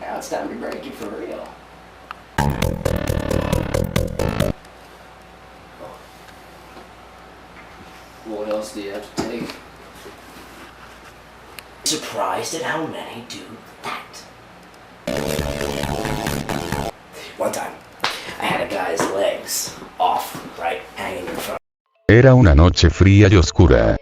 Now it's time to break it for real. What else do you have to take? Surprised at how many do that. One time, I had a guy's legs off, right, hanging in front. Era una noche fría y oscura.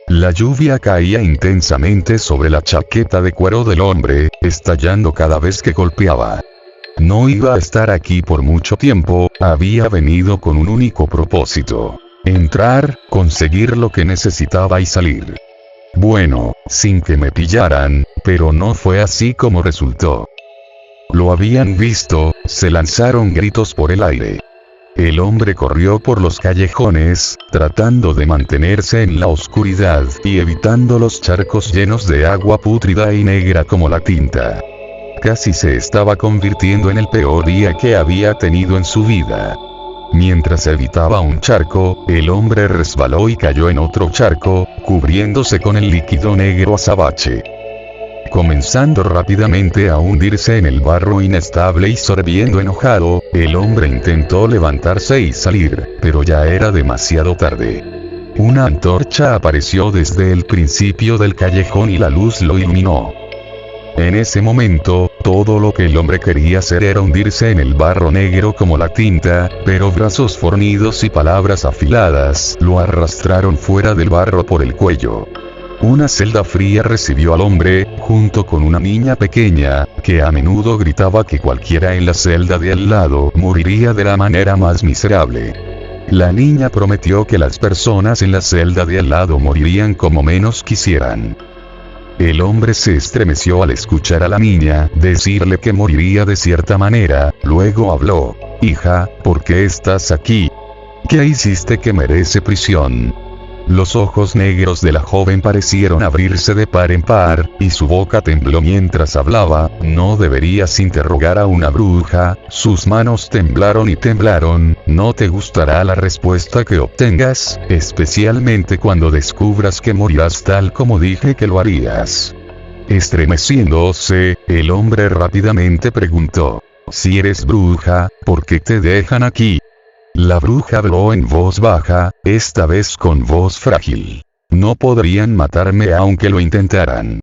La lluvia caía intensamente sobre la chaqueta de cuero del hombre, estallando cada vez que golpeaba. No iba a estar aquí por mucho tiempo, había venido con un único propósito. Entrar, conseguir lo que necesitaba y salir. Bueno, sin que me pillaran, pero no fue así como resultó. Lo habían visto, se lanzaron gritos por el aire. El hombre corrió por los callejones, tratando de mantenerse en la oscuridad y evitando los charcos llenos de agua pútrida y negra como la tinta. Casi se estaba convirtiendo en el peor día que había tenido en su vida. Mientras evitaba un charco, el hombre resbaló y cayó en otro charco, cubriéndose con el líquido negro azabache. Comenzando rápidamente a hundirse en el barro inestable y sorbiendo enojado, el hombre intentó levantarse y salir, pero ya era demasiado tarde. Una antorcha apareció desde el principio del callejón y la luz lo iluminó. En ese momento, todo lo que el hombre quería hacer era hundirse en el barro negro como la tinta, pero brazos fornidos y palabras afiladas lo arrastraron fuera del barro por el cuello. Una celda fría recibió al hombre, junto con una niña pequeña, que a menudo gritaba que cualquiera en la celda de al lado moriría de la manera más miserable. La niña prometió que las personas en la celda de al lado morirían como menos quisieran. El hombre se estremeció al escuchar a la niña decirle que moriría de cierta manera, luego habló. Hija, ¿por qué estás aquí? ¿Qué hiciste que merece prisión? Los ojos negros de la joven parecieron abrirse de par en par, y su boca tembló mientras hablaba. No deberías interrogar a una bruja. Sus manos temblaron y temblaron. No te gustará la respuesta que obtengas, especialmente cuando descubras que morirás tal como dije que lo harías. Estremeciéndose, el hombre rápidamente preguntó: si eres bruja, ¿por qué te dejan aquí? La bruja habló en voz baja, esta vez con voz frágil. No podrían matarme aunque lo intentaran.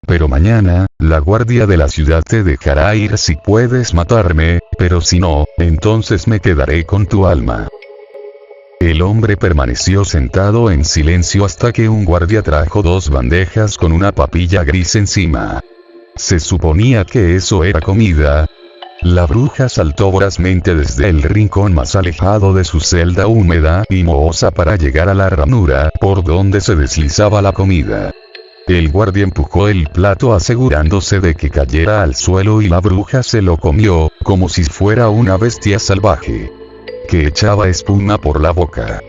Pero mañana, la guardia de la ciudad te dejará ir si puedes matarme, pero si no, entonces me quedaré con tu alma. El hombre permaneció sentado en silencio hasta que un guardia trajo 2 bandejas con una papilla gris encima. Se suponía que eso era comida. La bruja saltó vorazmente desde el rincón más alejado de su celda húmeda y mohosa para llegar a la ranura por donde se deslizaba la comida. El guardia empujó el plato asegurándose de que cayera al suelo y la bruja se lo comió, como si fuera una bestia salvaje, que echaba espuma por la boca.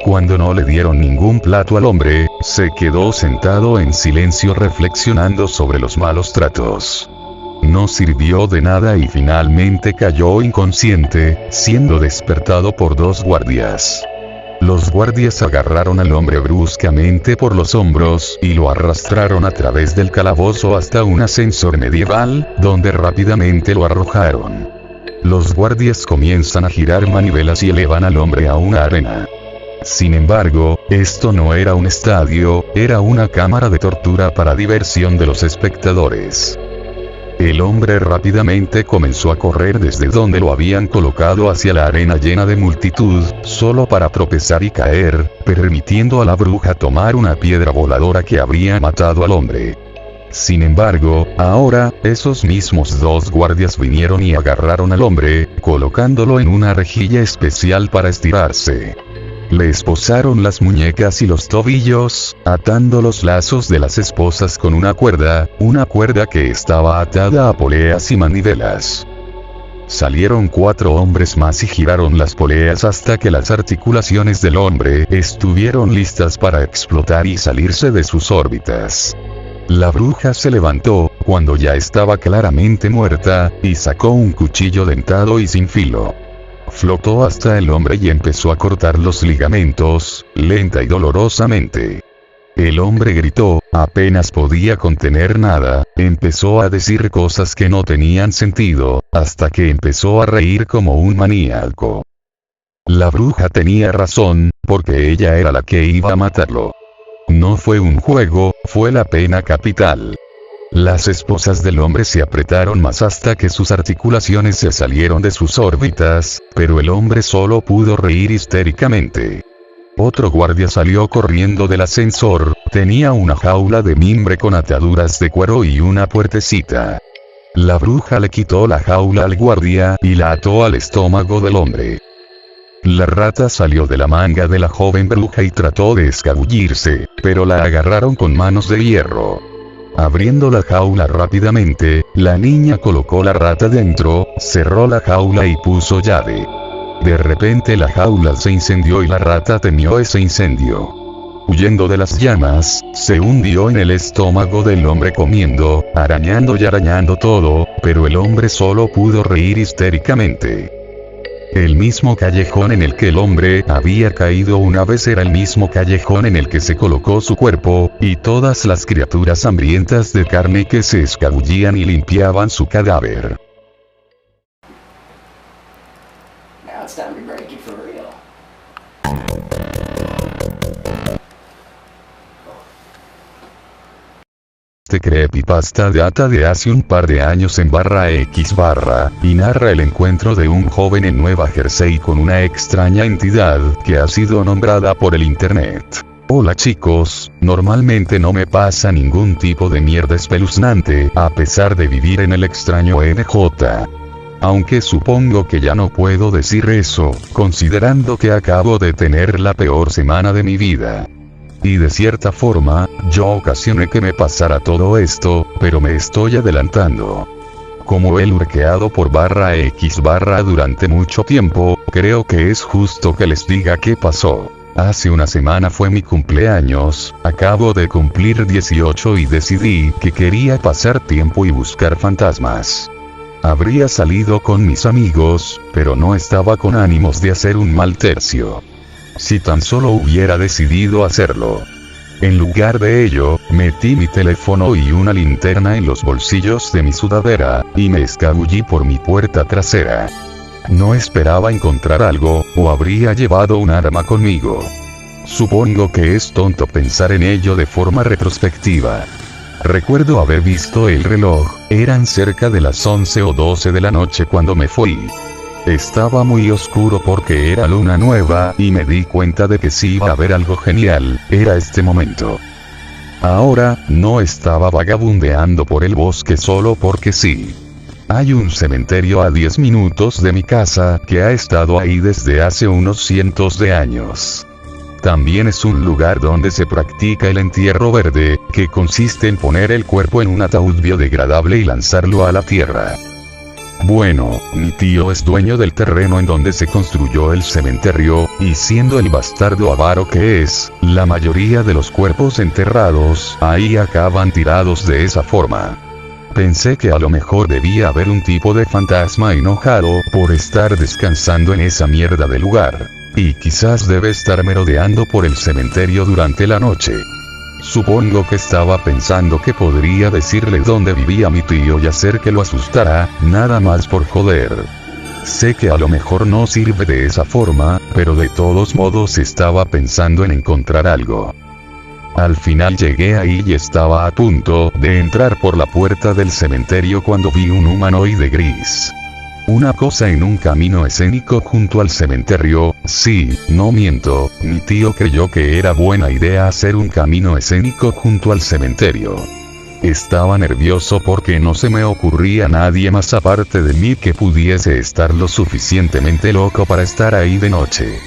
Cuando no le dieron ningún plato al hombre, se quedó sentado en silencio reflexionando sobre los malos tratos. No sirvió de nada y finalmente cayó inconsciente, siendo despertado por 2 guardias. Los guardias agarraron al hombre bruscamente por los hombros y lo arrastraron a través del calabozo hasta un ascensor medieval, donde rápidamente lo arrojaron. Los guardias comienzan a girar manivelas y elevan al hombre a una arena. Sin embargo, esto no era un estadio, era una cámara de tortura para diversión de los espectadores. El hombre rápidamente comenzó a correr desde donde lo habían colocado hacia la arena llena de multitud, solo para tropezar y caer, permitiendo a la bruja tomar una piedra voladora que habría matado al hombre. Sin embargo, ahora, esos mismos 2 guardias vinieron y agarraron al hombre, colocándolo en una rejilla especial para estirarse. Le esposaron las muñecas y los tobillos, atando los lazos de las esposas con una cuerda que estaba atada a poleas y manivelas. Salieron 4 hombres más y giraron las poleas hasta que las articulaciones del hombre estuvieron listas para explotar y salirse de sus órbitas. La bruja se levantó, cuando ya estaba claramente muerta, y sacó un cuchillo dentado y sin filo. Flotó hasta el hombre y empezó a cortar los ligamentos, lenta y dolorosamente. El hombre gritó, apenas podía contener nada, empezó a decir cosas que no tenían sentido, hasta que empezó a reír como un maníaco. La bruja tenía razón, porque ella era la que iba a matarlo. No fue un juego, fue la pena capital. Las esposas del hombre se apretaron más hasta que sus articulaciones se salieron de sus órbitas, pero el hombre solo pudo reír histéricamente. Otro guardia salió corriendo del ascensor, tenía una jaula de mimbre con ataduras de cuero y una puertecita. La bruja le quitó la jaula al guardia y la ató al estómago del hombre. La rata salió de la manga de la joven bruja y trató de escabullirse, pero la agarraron con manos de hierro. Abriendo la jaula rápidamente, la niña colocó la rata dentro, cerró la jaula y puso llave. De repente la jaula se incendió y la rata temió ese incendio. Huyendo de las llamas, se hundió en el estómago del hombre comiendo, arañando y arañando todo, pero el hombre solo pudo reír histéricamente. El mismo callejón en el que el hombre había caído una vez era el mismo callejón en el que se colocó su cuerpo, y todas las criaturas hambrientas de carne que se escabullían y limpiaban su cadáver. Now it's time to break it for real. Este creepypasta data de hace un par de años en /X/ y narra el encuentro de un joven en Nueva Jersey con una extraña entidad que ha sido nombrada por el internet. Hola chicos, normalmente no me pasa ningún tipo de mierda espeluznante, a pesar de vivir en el extraño NJ. Aunque supongo que ya no puedo decir eso, considerando que acabo de tener la peor semana de mi vida. Y de cierta forma, yo ocasioné que me pasara todo esto, pero me estoy adelantando. Como he lurkeado por /X/ durante mucho tiempo, creo que es justo que les diga qué pasó. Hace una semana fue mi cumpleaños, acabo de cumplir 18 y decidí que quería pasar tiempo y buscar fantasmas. Habría salido con mis amigos, pero no estaba con ánimos de hacer un mal tercio. Si tan solo hubiera decidido hacerlo. En lugar de ello, metí mi teléfono y una linterna en los bolsillos de mi sudadera, y me escabullí por mi puerta trasera. No esperaba encontrar algo, o habría llevado un arma conmigo. Supongo que es tonto pensar en ello de forma retrospectiva. Recuerdo haber visto el reloj, eran cerca de las 11 o 12 de la noche cuando me fui. Estaba muy oscuro porque era luna nueva, y me di cuenta de que si iba a haber algo genial, era este momento. Ahora, no estaba vagabundeando por el bosque solo porque sí. Hay un cementerio a 10 minutos de mi casa, que ha estado ahí desde hace unos cientos de años. También es un lugar donde se practica el entierro verde, que consiste en poner el cuerpo en un ataúd biodegradable y lanzarlo a la tierra. Bueno, mi tío es dueño del terreno en donde se construyó el cementerio, y siendo el bastardo avaro que es, la mayoría de los cuerpos enterrados ahí acaban tirados de esa forma. Pensé que a lo mejor debía haber un tipo de fantasma enojado por estar descansando en esa mierda de lugar. Y quizás debe estar merodeando por el cementerio durante la noche. Supongo que estaba pensando que podría decirle dónde vivía mi tío y hacer que lo asustara, nada más por joder. Sé que a lo mejor no sirve de esa forma, pero de todos modos estaba pensando en encontrar algo. Al final llegué ahí y estaba a punto de entrar por la puerta del cementerio cuando vi un humanoide gris. Una cosa en un camino escénico junto al cementerio. Sí, no miento, mi tío creyó que era buena idea hacer un camino escénico junto al cementerio. Estaba nervioso porque no se me ocurría nadie más aparte de mí que pudiese estar lo suficientemente loco para estar ahí de noche.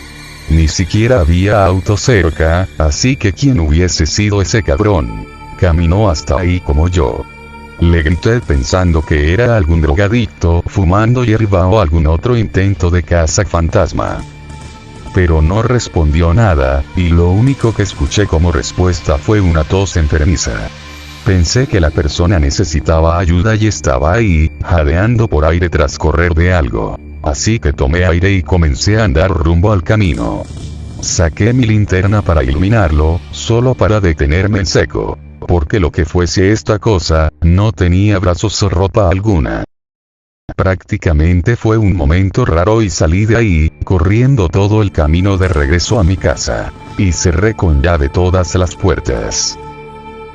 Ni siquiera había auto cerca, así que ¿quién hubiese sido ese cabrón? Caminó hasta ahí como yo. Le grité pensando que era algún drogadicto fumando hierba o algún otro intento de caza fantasma. Pero no respondió nada, y lo único que escuché como respuesta fue una tos enfermiza. Pensé que la persona necesitaba ayuda y estaba ahí, jadeando por aire tras correr de algo. Así que tomé aire y comencé a andar rumbo al camino. Saqué mi linterna para iluminarlo, solo para detenerme en seco. Porque lo que fuese esta cosa, no tenía brazos o ropa alguna. Prácticamente fue un momento raro y salí de ahí, corriendo todo el camino de regreso a mi casa. Y cerré con llave todas las puertas.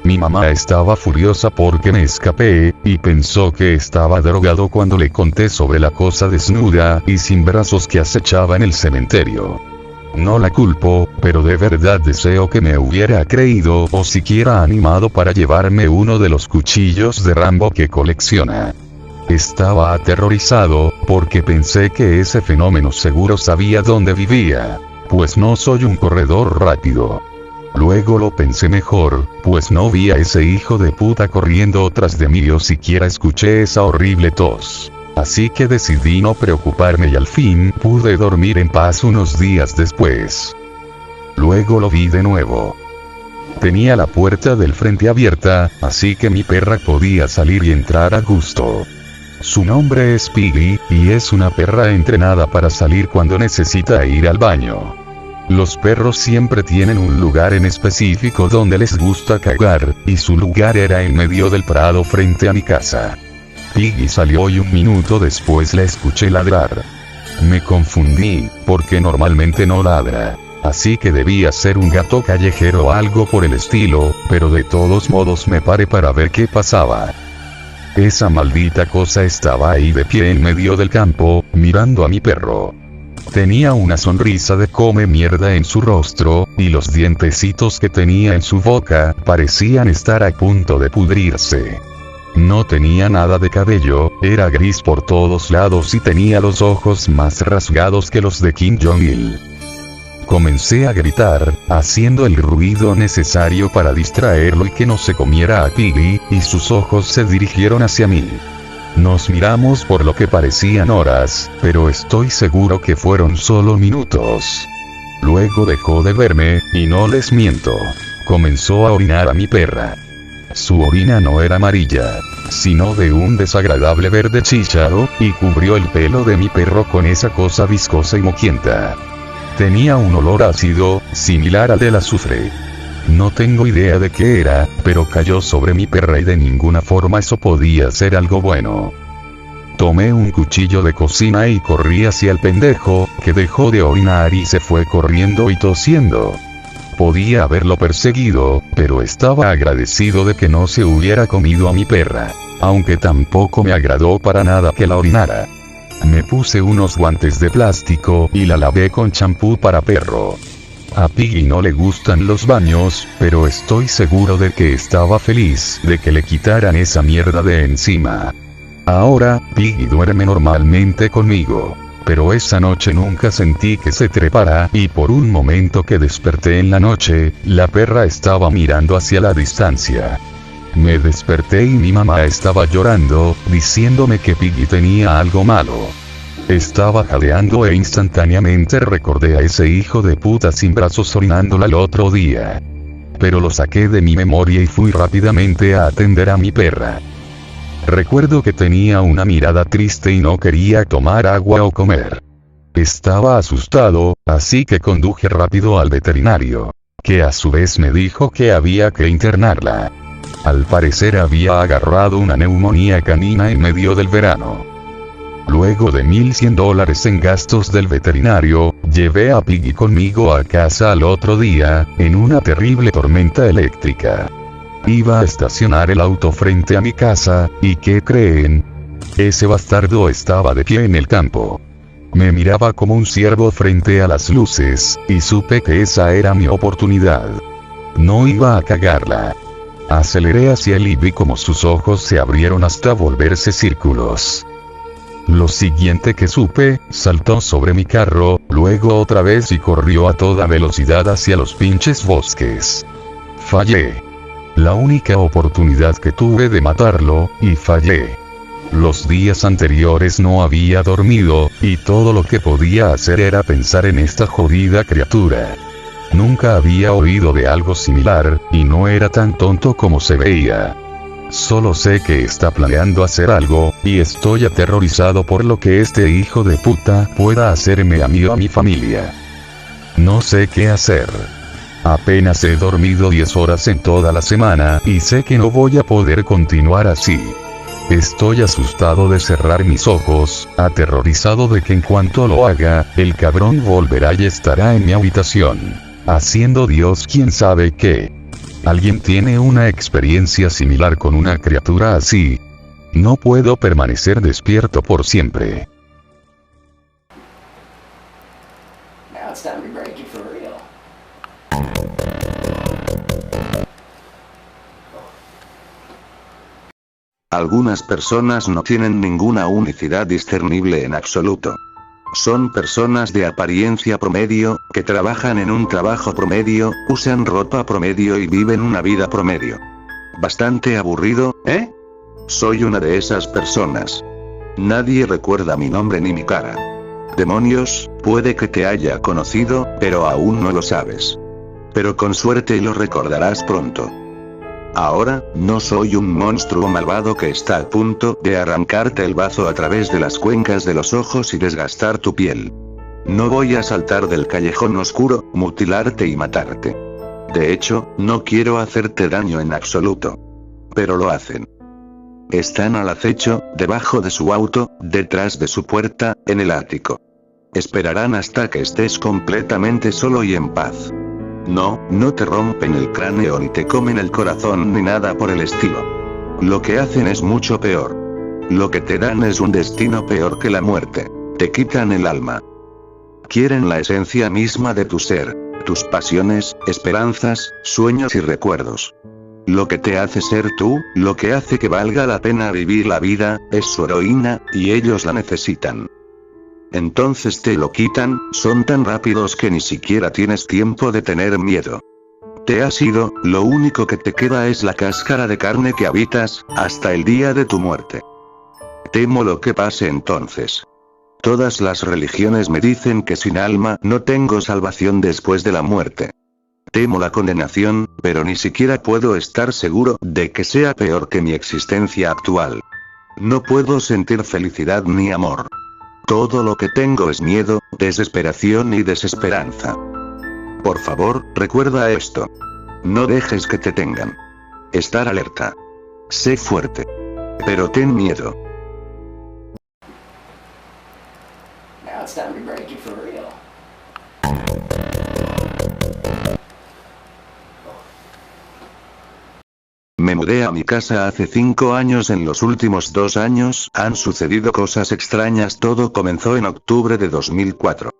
Mi mamá estaba furiosa porque me escapé, y pensó que estaba drogado cuando le conté sobre la cosa desnuda y sin brazos que acechaba en el cementerio. No la culpo, pero de verdad deseo que me hubiera creído o siquiera animado para llevarme uno de los cuchillos de Rambo que colecciona. Estaba aterrorizado, porque pensé que ese fenómeno seguro sabía dónde vivía, pues no soy un corredor rápido. Luego lo pensé mejor, pues no vi a ese hijo de puta corriendo tras de mí o siquiera escuché esa horrible tos. Así que decidí no preocuparme y al fin pude dormir en paz unos días después. Luego lo vi de nuevo. Tenía la puerta del frente abierta, así que mi perra podía salir y entrar a gusto. Su nombre es Piggy, y es una perra entrenada para salir cuando necesita ir al baño. Los perros siempre tienen un lugar en específico donde les gusta cagar, y su lugar era en medio del prado frente a mi casa. Piggy salió y un minuto después la escuché ladrar. Me confundí, porque normalmente no ladra. Así que debía ser un gato callejero o algo por el estilo, pero de todos modos me paré para ver qué pasaba. Esa maldita cosa estaba ahí de pie en medio del campo, mirando a mi perro. Tenía una sonrisa de come mierda en su rostro, y los dientecitos que tenía en su boca parecían estar a punto de pudrirse. No tenía nada de cabello, era gris por todos lados y tenía los ojos más rasgados que los de Kim Jong-il. Comencé a gritar, haciendo el ruido necesario para distraerlo y que no se comiera a Piggy, y sus ojos se dirigieron hacia mí. Nos miramos por lo que parecían horas, pero estoy seguro que fueron solo minutos. Luego dejó de verme, y no les miento. Comenzó a orinar a mi perra. Su orina no era amarilla, sino de un desagradable verde chícharo, y cubrió el pelo de mi perro con esa cosa viscosa y moquienta. Tenía un olor ácido, similar al del azufre. No tengo idea de qué era, pero cayó sobre mi perra y de ninguna forma eso podía ser algo bueno. Tomé un cuchillo de cocina y corrí hacia el pendejo, que dejó de orinar y se fue corriendo y tosiendo. Podía haberlo perseguido, pero estaba agradecido de que no se hubiera comido a mi perra, aunque tampoco me agradó para nada que la orinara. Me puse unos guantes de plástico y la lavé con champú para perro. A Piggy no le gustan los baños, pero estoy seguro de que estaba feliz de que le quitaran esa mierda de encima. Ahora, Piggy duerme normalmente conmigo. Pero esa noche nunca sentí que se trepara, y por un momento que desperté en la noche, la perra estaba mirando hacia la distancia. Me desperté y mi mamá estaba llorando, diciéndome que Piggy tenía algo malo. Estaba jadeando e instantáneamente recordé a ese hijo de puta sin brazos orinándola el otro día. Pero lo saqué de mi memoria y fui rápidamente a atender a mi perra. Recuerdo que tenía una mirada triste y no quería tomar agua o comer. Estaba asustado, así que conduje rápido al veterinario, que a su vez me dijo que había que internarla. Al parecer había agarrado una neumonía canina en medio del verano. Luego de $1,100 en gastos del veterinario, llevé a Piggy conmigo a casa al otro día, en una terrible tormenta eléctrica. Iba a estacionar el auto frente a mi casa, ¿y qué creen? Ese bastardo estaba de pie en el campo. Me miraba como un ciervo frente a las luces, y supe que esa era mi oportunidad. No iba a cagarla. Aceleré hacia él y vi como sus ojos se abrieron hasta volverse círculos. Lo siguiente que supe, saltó sobre mi carro, luego otra vez y corrió a toda velocidad hacia los pinches bosques. Fallé. La única oportunidad que tuve de matarlo, y fallé. Los días anteriores no había dormido, y todo lo que podía hacer era pensar en esta jodida criatura. Nunca había oído de algo similar, y no era tan tonto como se veía. Solo sé que está planeando hacer algo, y estoy aterrorizado por lo que este hijo de puta pueda hacerme a mí o a mi familia. No sé qué hacer. Apenas he dormido 10 horas en toda la semana y sé que no voy a poder continuar así. Estoy asustado de cerrar mis ojos, aterrorizado de que en cuanto lo haga, el cabrón volverá y estará en mi habitación, haciendo Dios quién sabe qué. ¿Alguien tiene una experiencia similar con una criatura así? No puedo permanecer despierto por siempre. Now it's time to break it for real. Algunas personas no tienen ninguna unicidad discernible en absoluto. Son personas de apariencia promedio, que trabajan en un trabajo promedio, usan ropa promedio y viven una vida promedio. Bastante aburrido, ¿eh? Soy una de esas personas. Nadie recuerda mi nombre ni mi cara. Demonios, puede que te haya conocido, pero aún no lo sabes. Pero con suerte lo recordarás pronto. Ahora, no soy un monstruo malvado que está a punto de arrancarte el bazo a través de las cuencas de los ojos y desgastar tu piel. No voy a saltar del callejón oscuro, mutilarte y matarte. De hecho, no quiero hacerte daño en absoluto. Pero lo hacen. Están al acecho, debajo de su auto, detrás de su puerta, en el ático. Esperarán hasta que estés completamente solo y en paz. No te rompen el cráneo ni te comen el corazón ni nada por el estilo. Lo que hacen es mucho peor. Lo que te dan es un destino peor que la muerte. Te quitan el alma. Quieren la esencia misma de tu ser, tus pasiones, esperanzas, sueños y recuerdos. Lo que te hace ser tú, lo que hace que valga la pena vivir la vida, es su heroína, y ellos la necesitan. Entonces te lo quitan, son tan rápidos que ni siquiera tienes tiempo de tener miedo. Te has ido, lo único que te queda es la cáscara de carne que habitas, hasta el día de tu muerte. Temo lo que pase entonces. Todas las religiones me dicen que sin alma no tengo salvación después de la muerte. Temo la condenación, pero ni siquiera puedo estar seguro de que sea peor que mi existencia actual. No puedo sentir felicidad ni amor. Todo lo que tengo es miedo, desesperación y desesperanza. Por favor, recuerda esto. No dejes que te tengan. Estar alerta. Sé fuerte. Pero ten miedo. Now it's time to break it for real. Me mudé a mi casa hace 5 años. En los últimos 2 años, han sucedido cosas extrañas. Todo comenzó en octubre de 2004.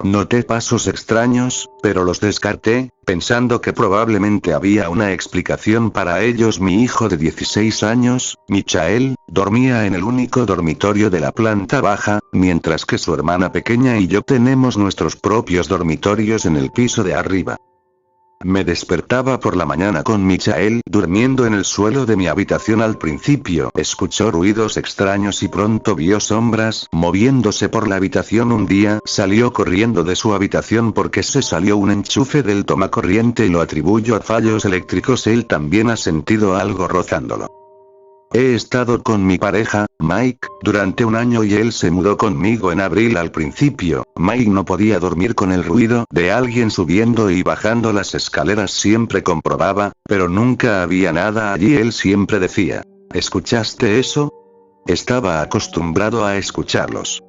Noté pasos extraños, pero los descarté, pensando que probablemente había una explicación para ellos. Mi hijo de 16 años, Michael, dormía en el único dormitorio de la planta baja, mientras que su hermana pequeña y yo tenemos nuestros propios dormitorios en el piso de arriba. Me despertaba por la mañana con Michael durmiendo en el suelo de mi habitación. Al principio escuchó ruidos extraños y pronto vio sombras moviéndose por la habitación. Un día salió corriendo de su habitación porque se salió un enchufe del tomacorriente. Lo atribuyo a fallos eléctricos. Él también ha sentido algo rozándolo. He estado con mi pareja, Mike, durante 1 año y él se mudó conmigo en abril. Al principio, Mike no podía dormir con el ruido de alguien subiendo y bajando las escaleras. Siempre comprobaba, pero nunca había nada allí. Él siempre decía, ¿escuchaste eso? Estaba acostumbrado a escucharlos.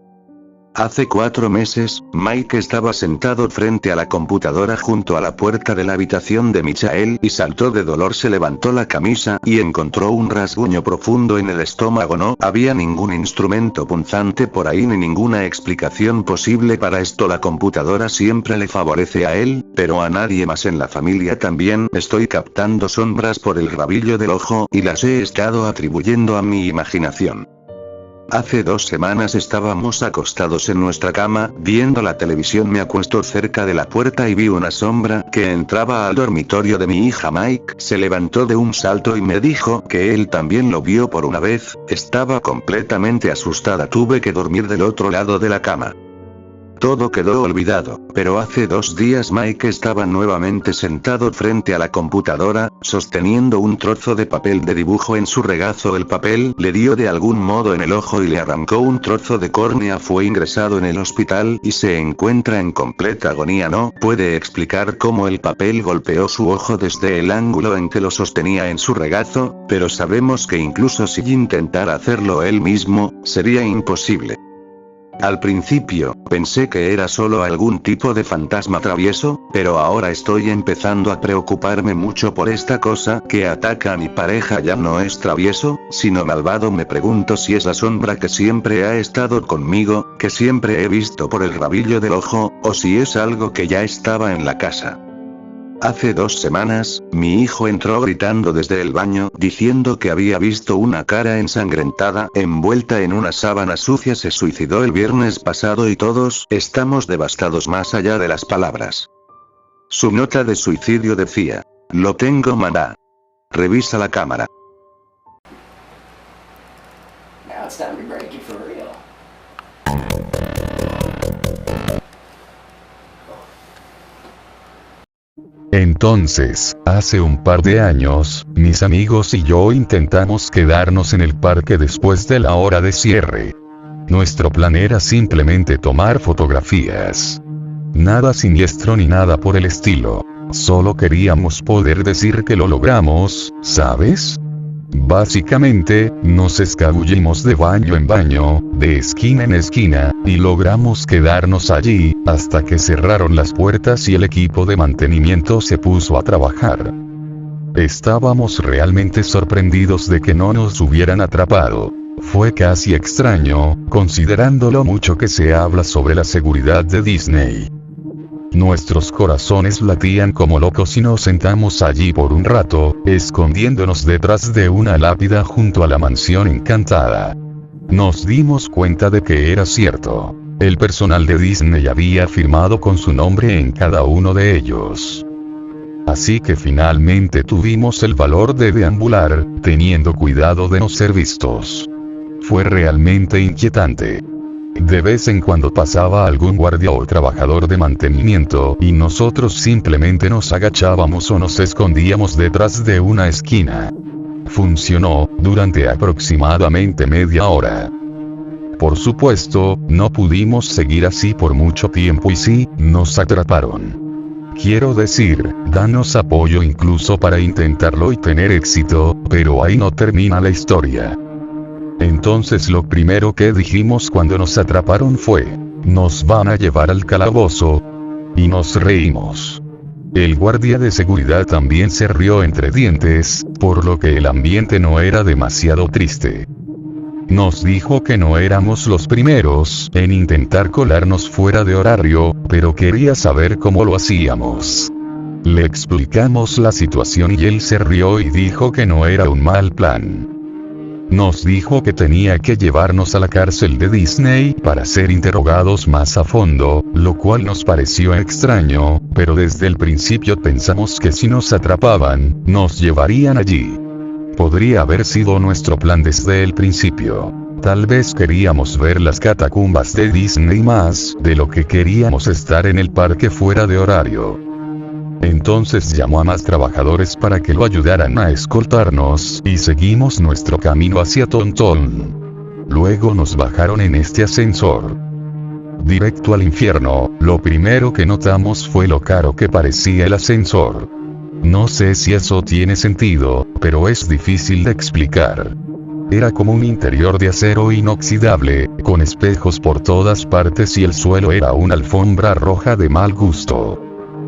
Hace 4 meses, Mike estaba sentado frente a la computadora junto a la puerta de la habitación de Michael y saltó de dolor. Se levantó la camisa y encontró un rasguño profundo en el estómago. No había ningún instrumento punzante por ahí ni ninguna explicación posible para esto. La computadora siempre le favorece a él, pero a nadie más en la familia. También estoy captando sombras por el rabillo del ojo y las he estado atribuyendo a mi imaginación. Hace 2 semanas estábamos acostados en nuestra cama, viendo la televisión. Me acuesto cerca de la puerta y vi una sombra que entraba al dormitorio de mi hija. Mike se levantó de un salto y me dijo que él también lo vio por una vez. Estaba completamente asustada. Tuve que dormir del otro lado de la cama. Todo quedó olvidado, pero hace 2 días Mike estaba nuevamente sentado frente a la computadora, sosteniendo un trozo de papel de dibujo en su regazo. El papel le dio de algún modo en el ojo y le arrancó un trozo de córnea. Fue ingresado en el hospital y se encuentra en completa agonía. No puede explicar cómo el papel golpeó su ojo desde el ángulo en que lo sostenía en su regazo, pero sabemos que incluso si intentara hacerlo él mismo, sería imposible. Al principio, pensé que era solo algún tipo de fantasma travieso, pero ahora estoy empezando a preocuparme mucho por esta cosa que ataca a mi pareja. Ya no es travieso, sino malvado. Me pregunto si es la sombra que siempre ha estado conmigo, que siempre he visto por el rabillo del ojo, o si es algo que ya estaba en la casa. Hace 2 semanas, mi hijo entró gritando desde el baño, diciendo que había visto una cara ensangrentada, envuelta en una sábana sucia. Se suicidó el viernes pasado y todos estamos devastados más allá de las palabras. Su nota de suicidio decía: "Lo tengo, mamá. Revisa la cámara". Now it's time to break it for real. Entonces, hace un par de años, mis amigos y yo intentamos quedarnos en el parque después de la hora de cierre. Nuestro plan era simplemente tomar fotografías. Nada siniestro ni nada por el estilo. Solo queríamos poder decir que lo logramos, ¿sabes? Básicamente, nos escabullimos de baño en baño, de esquina en esquina, y logramos quedarnos allí, hasta que cerraron las puertas y el equipo de mantenimiento se puso a trabajar. Estábamos realmente sorprendidos de que no nos hubieran atrapado. Fue casi extraño, considerando lo mucho que se habla sobre la seguridad de Disney. Nuestros corazones latían como locos y nos sentamos allí por un rato, escondiéndonos detrás de una lápida junto a la mansión encantada. Nos dimos cuenta de que era cierto. El personal de Disney había firmado con su nombre en cada uno de ellos. Así que finalmente tuvimos el valor de deambular, teniendo cuidado de no ser vistos. Fue realmente inquietante. De vez en cuando pasaba algún guardia o trabajador de mantenimiento y nosotros simplemente nos agachábamos o nos escondíamos detrás de una esquina. Funcionó durante aproximadamente media hora. Por supuesto, no pudimos seguir así por mucho tiempo y sí, nos atraparon. Quiero decir, danos apoyo incluso para intentarlo y tener éxito, pero ahí no termina la historia. Entonces lo primero que dijimos cuando nos atraparon fue: "Nos van a llevar al calabozo". Y nos reímos. El guardia de seguridad también se rió entre dientes, por lo que el ambiente no era demasiado triste. Nos dijo que no éramos los primeros en intentar colarnos fuera de horario, pero quería saber cómo lo hacíamos. Le explicamos la situación y él se rió y dijo que no era un mal plan. Nos dijo que tenía que llevarnos a la cárcel de Disney para ser interrogados más a fondo, lo cual nos pareció extraño, pero desde el principio pensamos que si nos atrapaban, nos llevarían allí. Podría haber sido nuestro plan desde el principio. Tal vez queríamos ver las catacumbas de Disney más de lo que queríamos estar en el parque fuera de horario. Entonces llamó a más trabajadores para que lo ayudaran a escoltarnos y seguimos nuestro camino hacia Tonton. Luego nos bajaron en este ascensor directo al infierno. Lo primero que notamos fue lo caro que parecía el ascensor. No sé si eso tiene sentido, pero es difícil de explicar. Era como un interior de acero inoxidable, con espejos por todas partes y el suelo era una alfombra roja de mal gusto.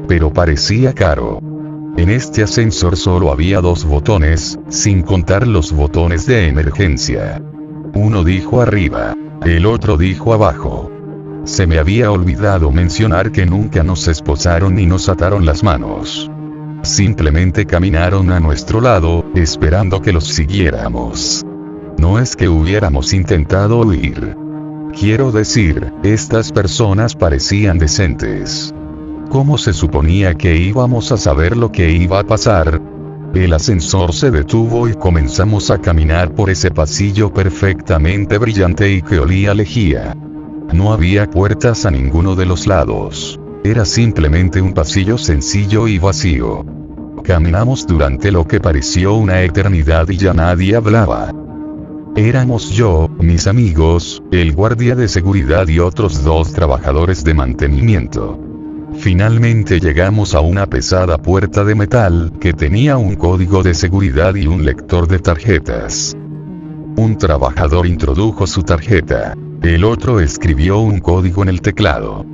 Pero parecía caro. En este ascensor solo había 2 botones, sin contar los botones de emergencia. Uno dijo arriba, el otro dijo abajo. Se me había olvidado mencionar que nunca nos esposaron ni nos ataron las manos. Simplemente caminaron a nuestro lado, esperando que los siguiéramos. No es que hubiéramos intentado huir. Quiero decir, estas personas parecían decentes. ¿Cómo se suponía que íbamos a saber lo que iba a pasar? El ascensor se detuvo y comenzamos a caminar por ese pasillo perfectamente brillante y que olía a lejía. No había puertas a ninguno de los lados. Era simplemente un pasillo sencillo y vacío. Caminamos durante lo que pareció una eternidad y ya nadie hablaba. Éramos yo, mis amigos, el guardia de seguridad y otros 2 trabajadores de mantenimiento. Finalmente llegamos a una pesada puerta de metal que tenía un código de seguridad y un lector de tarjetas. Un trabajador introdujo su tarjeta. El otro escribió un código en el teclado.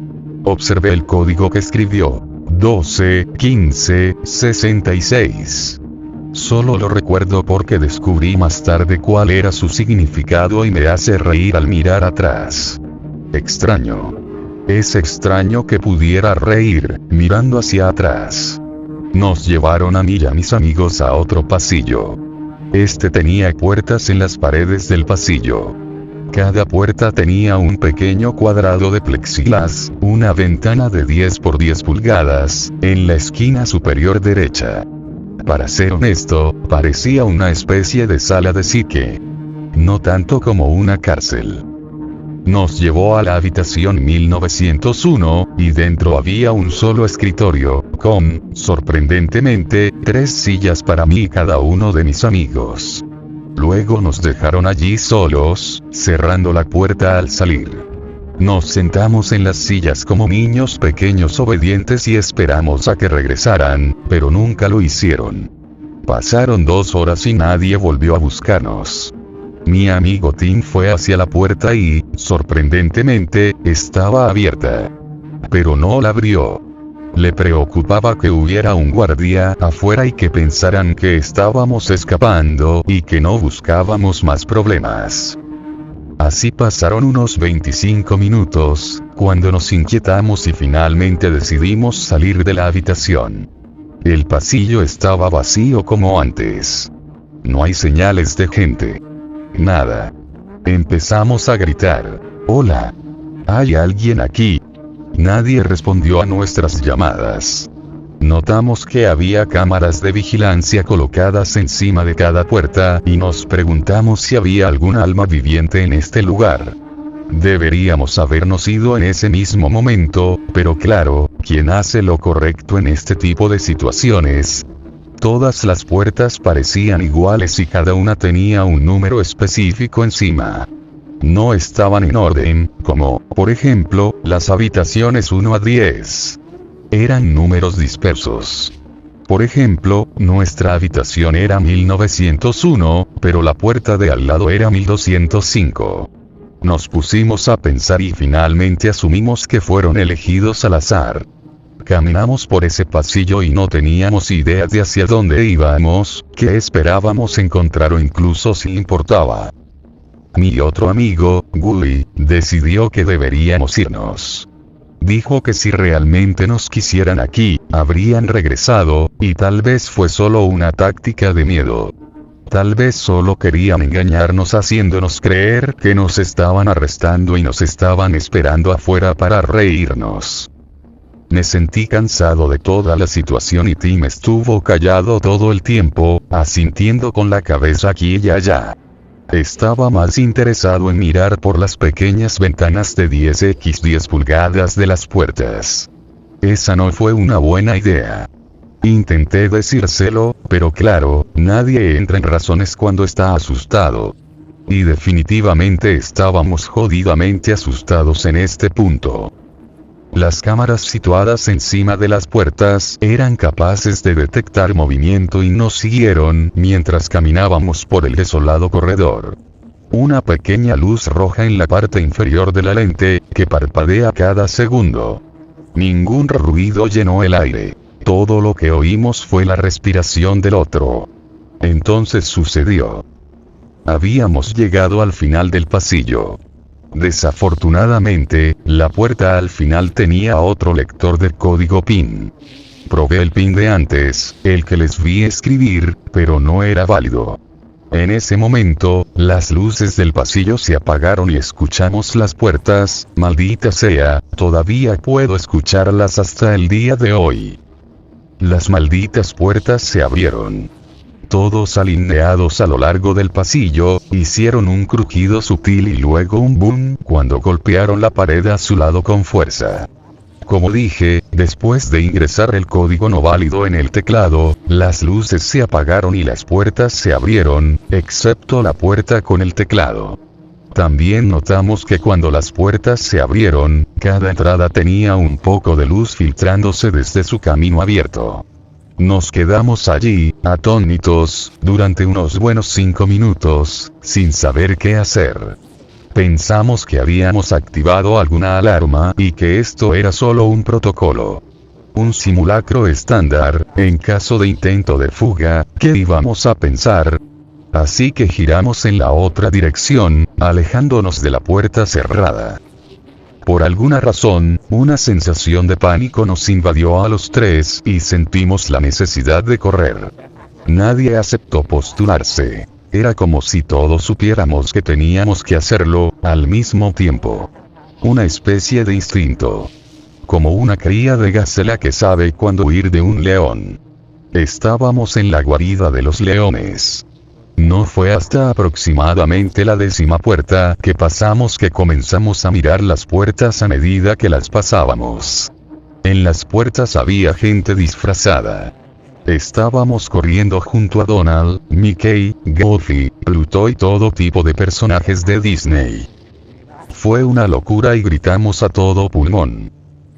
Observé el código que escribió: 12, 15, 66. Solo lo recuerdo porque descubrí más tarde cuál era su significado y me hace reír al mirar atrás. Extraño. Es extraño que pudiera reír, mirando hacia atrás. Nos llevaron a mí y a mis amigos a otro pasillo. Este tenía puertas en las paredes del pasillo. Cada puerta tenía un pequeño cuadrado de plexiglas, una ventana de 10 por 10 pulgadas, en la esquina superior derecha. Para ser honesto, parecía una especie de sala de psique. No tanto como una cárcel. Nos llevó a la habitación 1901, y dentro había un solo escritorio, con, sorprendentemente, 3 sillas para mí y cada uno de mis amigos. Luego nos dejaron allí solos, cerrando la puerta al salir. Nos sentamos en las sillas como niños pequeños obedientes y esperamos a que regresaran, pero nunca lo hicieron. Pasaron 2 horas y nadie volvió a buscarnos. Mi amigo Tim fue hacia la puerta y, sorprendentemente, estaba abierta. Pero no la abrió. Le preocupaba que hubiera un guardia afuera y que pensaran que estábamos escapando y que no buscábamos más problemas. Así pasaron unos 25 minutos, cuando nos inquietamos y finalmente decidimos salir de la habitación. El pasillo estaba vacío como antes. No hay señales de gente. Nada. Empezamos a gritar: «¡Hola! ¿Hay alguien aquí?». Nadie respondió a nuestras llamadas. Notamos que había cámaras de vigilancia colocadas encima de cada puerta y nos preguntamos si había algún alma viviente en este lugar. Deberíamos habernos ido en ese mismo momento, pero claro, ¿quién hace lo correcto en este tipo de situaciones? Todas las puertas parecían iguales y cada una tenía un número específico encima. No estaban en orden, como, por ejemplo, las habitaciones 1 a 10. Eran números dispersos. Por ejemplo, nuestra habitación era 1901, pero la puerta de al lado era 1205. Nos pusimos a pensar y finalmente asumimos que fueron elegidos al azar. Caminamos por ese pasillo y no teníamos idea de hacia dónde íbamos, qué esperábamos encontrar o incluso si importaba. Mi otro amigo, Gully, decidió que deberíamos irnos. Dijo que si realmente nos quisieran aquí, habrían regresado, y tal vez fue solo una táctica de miedo. Tal vez solo querían engañarnos haciéndonos creer que nos estaban arrestando y nos estaban esperando afuera para reírnos. Me sentí cansado de toda la situación y Tim estuvo callado todo el tiempo, asintiendo con la cabeza aquí y allá. Estaba más interesado en mirar por las pequeñas ventanas de 10x10 pulgadas de las puertas. Esa no fue una buena idea. Intenté decírselo, pero claro, nadie entra en razones cuando está asustado. Y definitivamente estábamos jodidamente asustados en este punto. Las cámaras situadas encima de las puertas eran capaces de detectar movimiento y nos siguieron mientras caminábamos por el desolado corredor. Una pequeña luz roja en la parte inferior de la lente, que parpadea cada segundo. Ningún ruido llenó el aire. Todo lo que oímos fue la respiración del otro. Entonces sucedió. Habíamos llegado al final del pasillo. Desafortunadamente, la puerta al final tenía otro lector de código PIN. Probé el PIN de antes, el que les vi escribir, pero no era válido. En ese momento, las luces del pasillo se apagaron y escuchamos las puertas, maldita sea, todavía puedo escucharlas hasta el día de hoy. Las malditas puertas se abrieron. todos alineados a lo largo del pasillo, hicieron un crujido sutil y luego un boom cuando golpearon la pared a su lado con fuerza. Como dije, después de ingresar el código no válido en el teclado, las luces se apagaron y las puertas se abrieron, excepto la puerta con el teclado. También notamos que cuando las puertas se abrieron, cada entrada tenía un poco de luz filtrándose desde su camino abierto. Nos quedamos allí, atónitos, durante unos buenos 5 minutos, sin saber qué hacer. Pensamos que habíamos activado alguna alarma y que esto era solo un protocolo. Un simulacro estándar, en caso de intento de fuga, ¿qué íbamos a pensar? Así que giramos en la otra dirección, alejándonos de la puerta cerrada. Por alguna razón, una sensación de pánico nos invadió a los tres y sentimos la necesidad de correr. Nadie aceptó postularse. Era como si todos supiéramos que teníamos que hacerlo, al mismo tiempo. Una especie de instinto. Como una cría de gacela que sabe cuándo huir de un león. Estábamos en la guarida de los leones. No fue hasta aproximadamente la 10ª puerta que pasamos que comenzamos a mirar las puertas a medida que las pasábamos. En las puertas había gente disfrazada. Estábamos corriendo junto a Donald, Mickey, Goofy, Pluto y todo tipo de personajes de Disney. Fue una locura y gritamos a todo pulmón.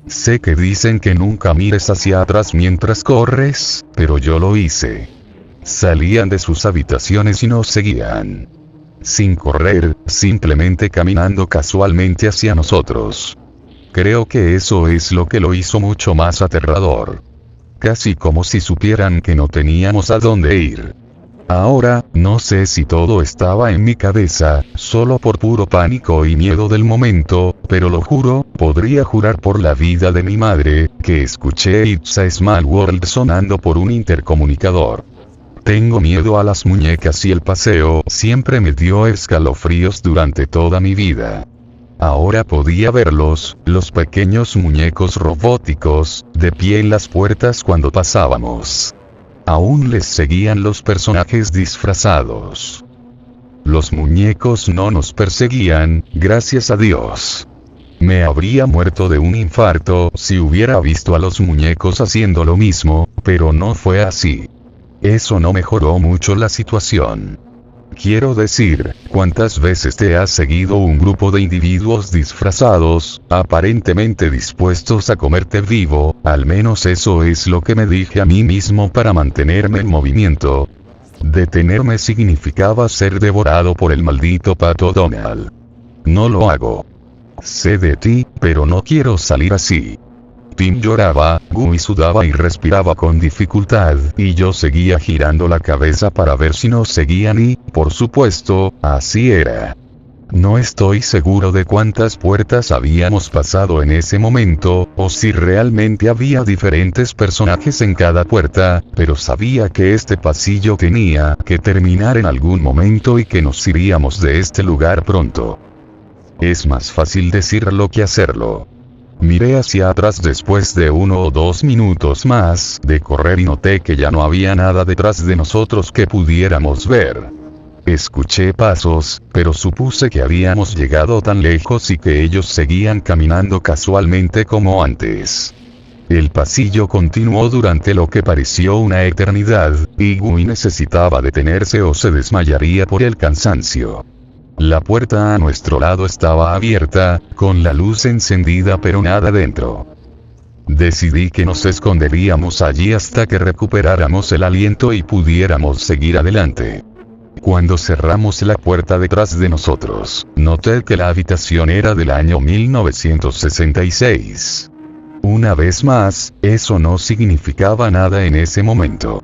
Sé que dicen que nunca mires hacia atrás mientras corres, pero yo lo hice. Salían de sus habitaciones y nos seguían. Sin correr, simplemente caminando casualmente hacia nosotros. Creo que eso es lo que lo hizo mucho más aterrador. Casi como si supieran que no teníamos a dónde ir. Ahora, no sé si todo estaba en mi cabeza, solo por puro pánico y miedo del momento, pero lo juro, podría jurar por la vida de mi madre, que escuché It's a Small World sonando por un intercomunicador. Tengo miedo a las muñecas y el paseo siempre me dio escalofríos durante toda mi vida. Ahora podía verlos, los pequeños muñecos robóticos, de pie en las puertas cuando pasábamos. Aún les seguían los personajes disfrazados. Los muñecos no nos perseguían, gracias a Dios. Me habría muerto de un infarto si hubiera visto a los muñecos haciendo lo mismo, pero no fue así. Eso no mejoró mucho la situación. Quiero decir, ¿cuántas veces te ha seguido un grupo de individuos disfrazados, aparentemente dispuestos a comerte vivo? Al menos eso es lo que me dije a mí mismo para mantenerme en movimiento. Detenerme significaba ser devorado por el maldito pato Donald. No lo hago. Sé de ti, pero no quiero salir así. Tim lloraba, Gui sudaba y respiraba con dificultad, y yo seguía girando la cabeza para ver si nos seguían y, por supuesto, así era. No estoy seguro de cuántas puertas habíamos pasado en ese momento, o si realmente había diferentes personajes en cada puerta, pero sabía que este pasillo tenía que terminar en algún momento y que nos iríamos de este lugar pronto. Es más fácil decirlo que hacerlo. Miré hacia atrás después de 1 o 2 minutos más de correr y noté que ya no había nada detrás de nosotros que pudiéramos ver. Escuché pasos, pero supuse que habíamos llegado tan lejos y que ellos seguían caminando casualmente como antes. El pasillo continuó durante lo que pareció una eternidad, y Gui necesitaba detenerse o se desmayaría por el cansancio. La puerta a nuestro lado estaba abierta, con la luz encendida pero nada dentro. Decidí que nos esconderíamos allí hasta que recuperáramos el aliento y pudiéramos seguir adelante. Cuando cerramos la puerta detrás de nosotros, noté que la habitación era del año 1966. Una vez más, eso no significaba nada en ese momento.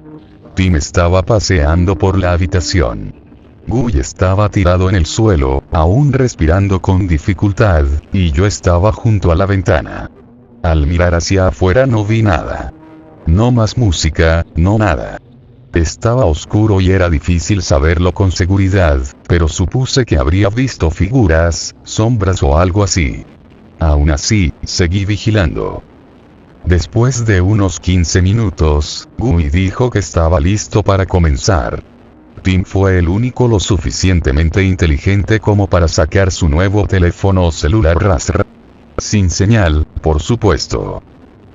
Tim estaba paseando por la habitación. Gui estaba tirado en el suelo, aún respirando con dificultad, y yo estaba junto a la ventana. Al mirar hacia afuera no vi nada. No más música, no nada. Estaba oscuro y era difícil saberlo con seguridad, pero supuse que habría visto figuras, sombras o algo así. Aún así, seguí vigilando. Después de unos 15 minutos, Gui dijo que estaba listo para comenzar. Tim fue el único lo suficientemente inteligente como para sacar su nuevo teléfono celular Razr. Sin señal, por supuesto.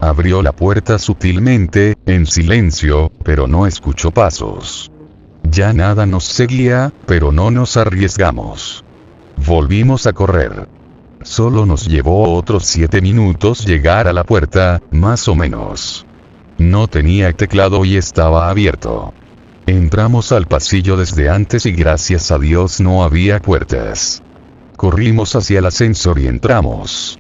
Abrió la puerta sutilmente, en silencio, pero no escuchó pasos. Ya nada nos seguía, pero no nos arriesgamos. Volvimos a correr. Solo nos llevó otros 7 minutos llegar a la puerta, más o menos. No tenía teclado y estaba abierto. Entramos al pasillo desde antes y gracias a Dios no había puertas. Corrimos hacia el ascensor y entramos.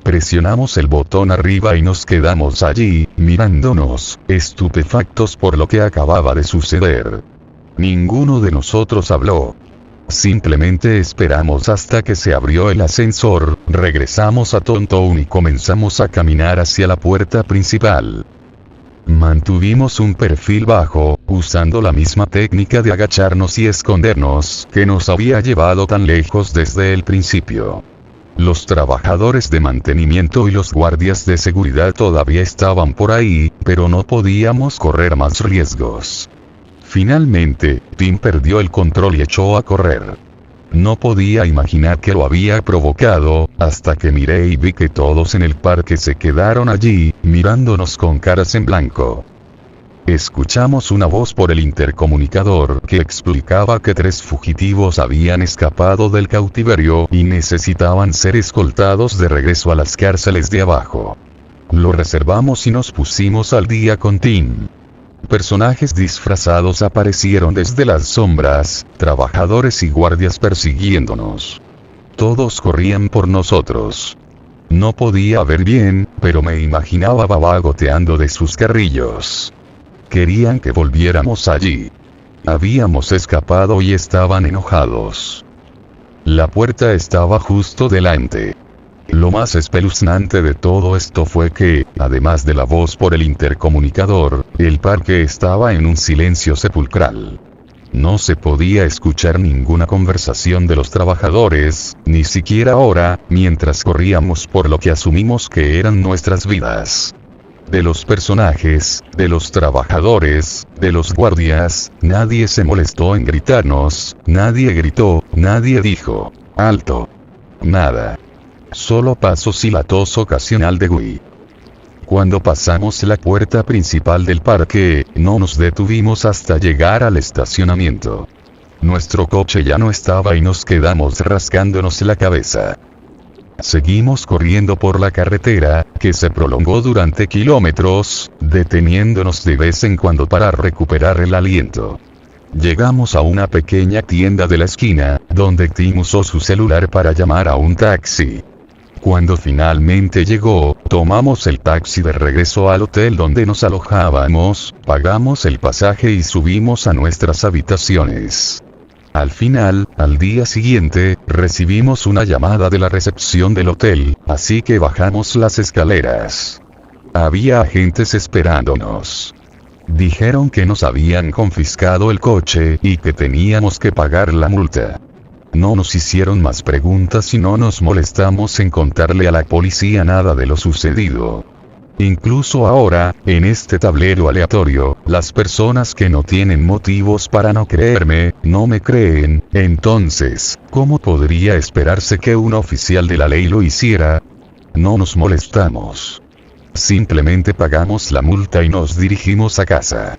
Presionamos el botón arriba y nos quedamos allí, mirándonos, estupefactos por lo que acababa de suceder. Ninguno de nosotros habló. Simplemente esperamos hasta que se abrió el ascensor, regresamos a Tontown y comenzamos a caminar hacia la puerta principal. Mantuvimos un perfil bajo, usando la misma técnica de agacharnos y escondernos, que nos había llevado tan lejos desde el principio. Los trabajadores de mantenimiento y los guardias de seguridad todavía estaban por ahí, pero no podíamos correr más riesgos. Finalmente, Tim perdió el control y echó a correr. No podía imaginar que lo había provocado, hasta que miré y vi que todos en el parque se quedaron allí, mirándonos con caras en blanco. Escuchamos una voz por el intercomunicador que explicaba que 3 fugitivos habían escapado del cautiverio y necesitaban ser escoltados de regreso a las cárceles de abajo. Lo reservamos y nos pusimos al día con Tim. Personajes disfrazados aparecieron desde las sombras, trabajadores y guardias persiguiéndonos. Todos corrían por nosotros. No podía ver bien, pero me imaginaba Baba goteando de sus carrillos. Querían que volviéramos allí. Habíamos escapado y estaban enojados. La puerta estaba justo delante. Lo más espeluznante de todo esto fue que, además de la voz por el intercomunicador, el parque estaba en un silencio sepulcral. No se podía escuchar ninguna conversación de los trabajadores, ni siquiera ahora, mientras corríamos por lo que asumimos que eran nuestras vidas. De los personajes, de los trabajadores, de los guardias, nadie se molestó en gritarnos, nadie gritó, nadie dijo, ¡alto! Nada. Solo pasos y la tos ocasional de Gui. Cuando pasamos la puerta principal del parque, no nos detuvimos hasta llegar al estacionamiento. Nuestro coche ya no estaba y nos quedamos rascándonos la cabeza. Seguimos corriendo por la carretera, que se prolongó durante kilómetros, deteniéndonos de vez en cuando para recuperar el aliento. Llegamos a una pequeña tienda de la esquina, donde Tim usó su celular para llamar a un taxi. Cuando finalmente llegó, tomamos el taxi de regreso al hotel donde nos alojábamos, pagamos el pasaje y subimos a nuestras habitaciones. Al final, al día siguiente, recibimos una llamada de la recepción del hotel, así que bajamos las escaleras. Había agentes esperándonos. Dijeron que nos habían confiscado el coche y que teníamos que pagar la multa. No nos hicieron más preguntas y no nos molestamos en contarle a la policía nada de lo sucedido. Incluso ahora, en este tablero aleatorio, las personas que no tienen motivos para no creerme, no me creen, entonces, ¿cómo podría esperarse que un oficial de la ley lo hiciera? No nos molestamos. Simplemente pagamos la multa y nos dirigimos a casa.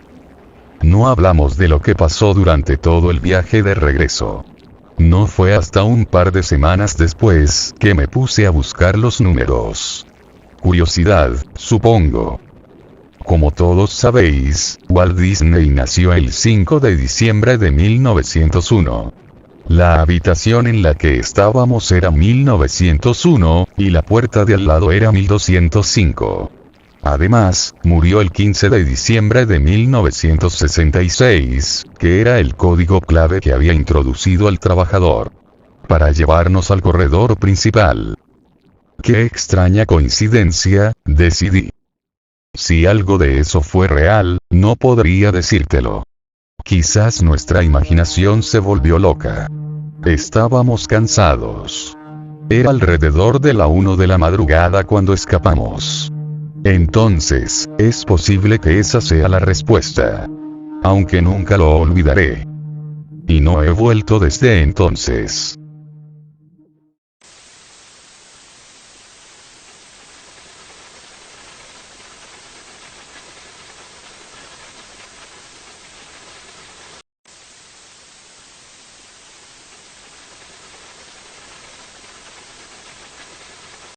No hablamos de lo que pasó durante todo el viaje de regreso. No fue hasta un par de semanas después que me puse a buscar los números. Curiosidad, supongo. Como todos sabéis, Walt Disney nació el 5 de diciembre de 1901. La habitación en la que estábamos era 1901, y la puerta de al lado era 1205. Además, murió el 15 de diciembre de 1966, que era el código clave que había introducido el trabajador para llevarnos al corredor principal. Qué extraña coincidencia, decidí. Si algo de eso fue real, no podría decírtelo. Quizás nuestra imaginación se volvió loca. Estábamos cansados. Era alrededor de la 1 de la madrugada cuando escapamos. Entonces, es posible que esa sea la respuesta. Aunque nunca lo olvidaré. Y no he vuelto desde entonces.